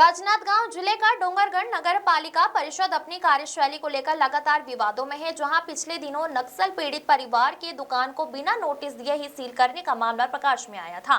राजनांदगांव जिले का डोंगरगढ़ नगर पालिका परिषद अपनी कार्यशैली को लेकर लगातार विवादों में है। जहां पिछले दिनों नक्सल पीड़ित परिवार की दुकान को बिना नोटिस दिए ही सील करने का मामला प्रकाश में आया था,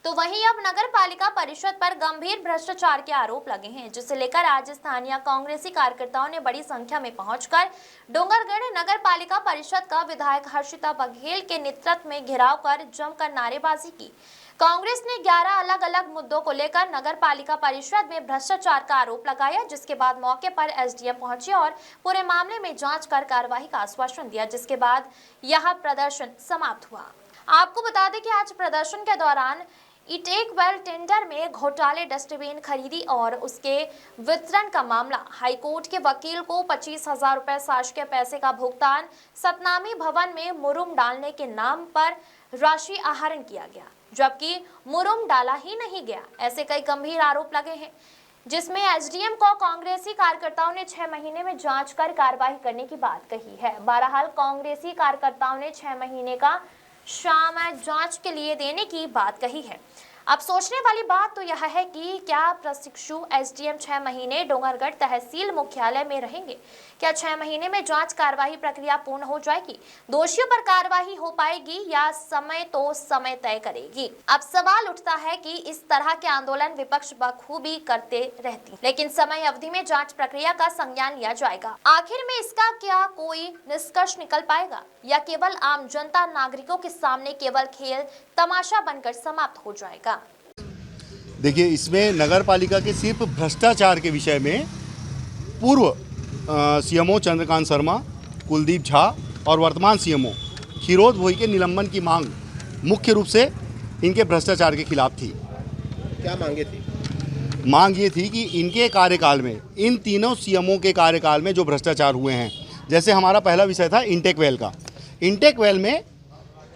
तो वहीं अब नगर पालिका परिषद पर गंभीर भ्रष्टाचार के आरोप लगे हैं, जिसे लेकर आज स्थानीय कांग्रेसी कार्यकर्ताओं ने बड़ी संख्या में पहुंचकर डोंगरगढ़ नगर पालिका परिषद का विधायक हर्षिता बघेल के नेतृत्व में घेराव कर जमकर नारेबाजी की। कांग्रेस ने 11 अलग अलग मुद्दों को लेकर नगर पालिका परिषद में भ्रष्टाचार का आरोप लगाया, जिसके बाद मौके पर एसडीएम पहुंचे और पूरे मामले में जांच कर कार्रवाई का आश्वासन दिया, जिसके बाद यह प्रदर्शन समाप्त हुआ। आपको बता दें कि आज प्रदर्शन के दौरान ईटेकवेल टेंडर में घोटाले, डस्टबिन खरीदी और उसके वितरण का मामला, हाईकोर्ट के वकील को 25,000 रुपए शासकीय पैसे का भुगतान, सतनामी भवन में मुरुम डालने के नाम पर राशि आहरण किया गया, जबकि मुरुम डाला ही नहीं गया, ऐसे कई गंभीर आरोप लगे हैं, जिसमें एसडीएम को कांग्रेसी कार्यकर्ताओं ने 6 महीने में जांच कर कार्रवाई करने की बात कही है। बहरहाल कांग्रेसी कार्यकर्ताओं ने 6 महीने का समय जांच के लिए देने की बात कही है। अब सोचने वाली बात तो यह है कि क्या प्रशिक्षु एसडीएम 6 महीने डोंगरगढ़ तहसील मुख्यालय में रहेंगे? क्या 6 महीने में जांच कार्यवाही प्रक्रिया पूर्ण हो जाएगी? दोषियों पर कार्रवाई हो पाएगी या समय तो समय तय करेगी? अब सवाल उठता है कि इस तरह के आंदोलन विपक्ष बखूबी करते रहती, लेकिन समय अवधि में जांच प्रक्रिया का संज्ञान लिया जाएगा। आखिर में इसका क्या कोई निष्कर्ष निकल पाएगा या केवल आम जनता नागरिकों के सामने केवल खेल तमाशा बनकर समाप्त हो जाएगा? देखिए, इसमें नगर पालिका के सिर्फ भ्रष्टाचार के विषय में पूर्व सीएमओ चंद्रकांत शर्मा, कुलदीप झा और वर्तमान सीएमओ क्षीरोद भोई के निलंबन की मांग मुख्य रूप से इनके भ्रष्टाचार के खिलाफ थी। क्या मांगे थी? मांग ये थी कि इनके कार्यकाल में, इन तीनों सीएमओ के कार्यकाल में जो भ्रष्टाचार हुए हैं, जैसे हमारा पहला विषय था इंटेकवेल का। इंटेकवेल में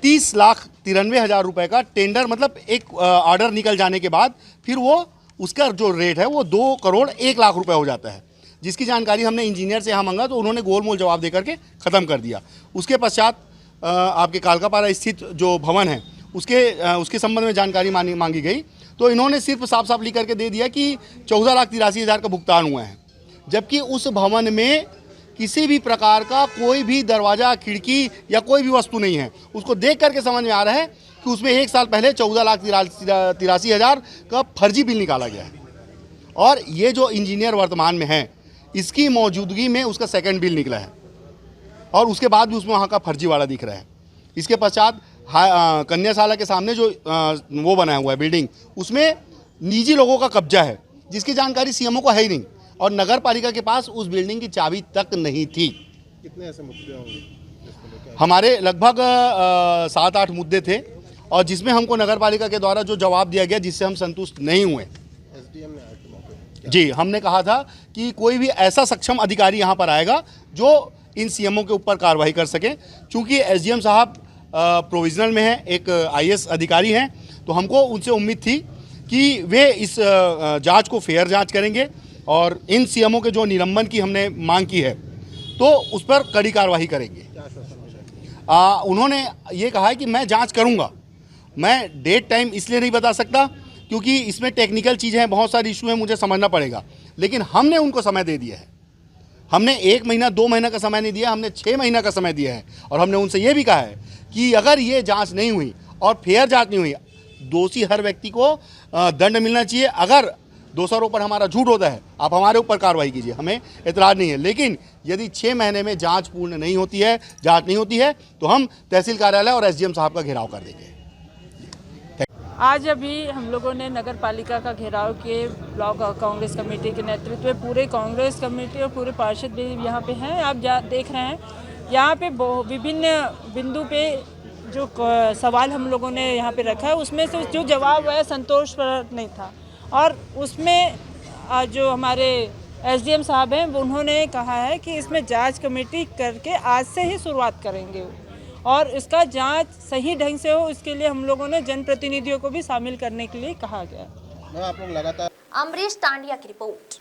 30,93,000 रुपए का टेंडर, मतलब एक ऑर्डर निकल जाने के बाद फिर वो उसका जो रेट है वो 2 करोड़ 1 लाख रुपए हो जाता है, जिसकी जानकारी हमने इंजीनियर से यहाँ मांगा तो उन्होंने गोलमोल जवाब देकर के ख़त्म कर दिया। उसके पश्चात आपके कालकापारा स्थित जो भवन है उसके संबंध में जानकारी मांगी गई, तो इन्होंने सिर्फ साफ साफ लिख करके दे दिया कि 14,83,000 का भुगतान हुआ है, जबकि उस भवन में किसी भी प्रकार का कोई भी दरवाज़ा, खिड़की या कोई भी वस्तु नहीं है। उसको देख करके समझ में आ रहा है कि उसमें 1 साल पहले 14,83,000 का फर्जी बिल निकाला गया है, और ये जो इंजीनियर वर्तमान में है इसकी मौजूदगी में उसका सेकंड बिल निकला है, और उसके बाद भी उसमें वहाँ का फर्जीवाड़ा दिख रहा है। इसके पश्चात कन्याशाला के सामने जो वो बनाया हुआ है बिल्डिंग, उसमें निजी लोगों का कब्जा है, जिसकी जानकारी सीएमओ को है ही नहीं, और नगर पालिका के पास उस बिल्डिंग की चाबी तक नहीं थी। कितने ऐसे मुद्दे होंगे? हमारे लगभग 7-8 मुद्दे थे, और जिसमें हमको नगर पालिका के द्वारा जो जवाब दिया गया जिससे हम संतुष्ट नहीं हुए। एसडीएम ने आके मौके जी, हमने कहा था कि कोई भी ऐसा सक्षम अधिकारी यहाँ पर आएगा जो इन सीएमओ के ऊपर कार्रवाई कर सके। चूँकि एसडीएम साहब प्रोविजनल में है, एक आईएएस अधिकारी हैं, तो हमको उनसे उम्मीद थी कि वे इस जाँच को फेयर जाँच करेंगे, और इन सीएमओ के जो निलंबन की हमने मांग की है तो उस पर कड़ी कार्रवाई करेंगे। उन्होंने ये कहा है कि मैं जांच करूंगा। मैं डेट टाइम इसलिए नहीं बता सकता क्योंकि इसमें टेक्निकल चीज़ें हैं, बहुत सारी इशू हैं, मुझे समझना पड़ेगा, लेकिन हमने उनको समय दे दिया है। हमने 1 महीना 2 महीना का समय नहीं दिया, हमने 6 महीना का समय दिया है, और हमने उनसे ये भी कहा है कि अगर ये जाँच नहीं हुई और फेयर जाँच नहीं हुई, दोषी हर व्यक्ति को दंड मिलना चाहिए। अगर दूसरों पर हमारा झूठ होता है, आप हमारे ऊपर कार्रवाई कीजिए, हमें एतराज़ नहीं है, लेकिन यदि 6 महीने में जांच पूर्ण नहीं होती है, जांच नहीं होती है, तो हम तहसील कार्यालय और एसडीएम साहब का घेराव कर देंगे। आज अभी हम लोगों ने नगर पालिका का घेराव के ब्लॉक कांग्रेस कमेटी के नेतृत्व में पूरे कांग्रेस कमेटी और पूरे पार्षद भी यहाँ पे हैं। आप देख रहे हैं यहाँ पे विभिन्न बिंदु पे जो सवाल हम लोगों ने यहाँ पे रखा है, उसमें से जो जवाब है संतोषप्रद नहीं था, और उसमें जो हमारे एसडीएम साहब हैं उन्होंने कहा है कि इसमें जांच कमेटी करके आज से ही शुरुआत करेंगे, और इसका जांच सही ढंग से हो, इसके लिए हम लोगों ने जनप्रतिनिधियों को भी शामिल करने के लिए कहा गया। आप लोग लगातार अमरीश टांडिया की रिपोर्ट।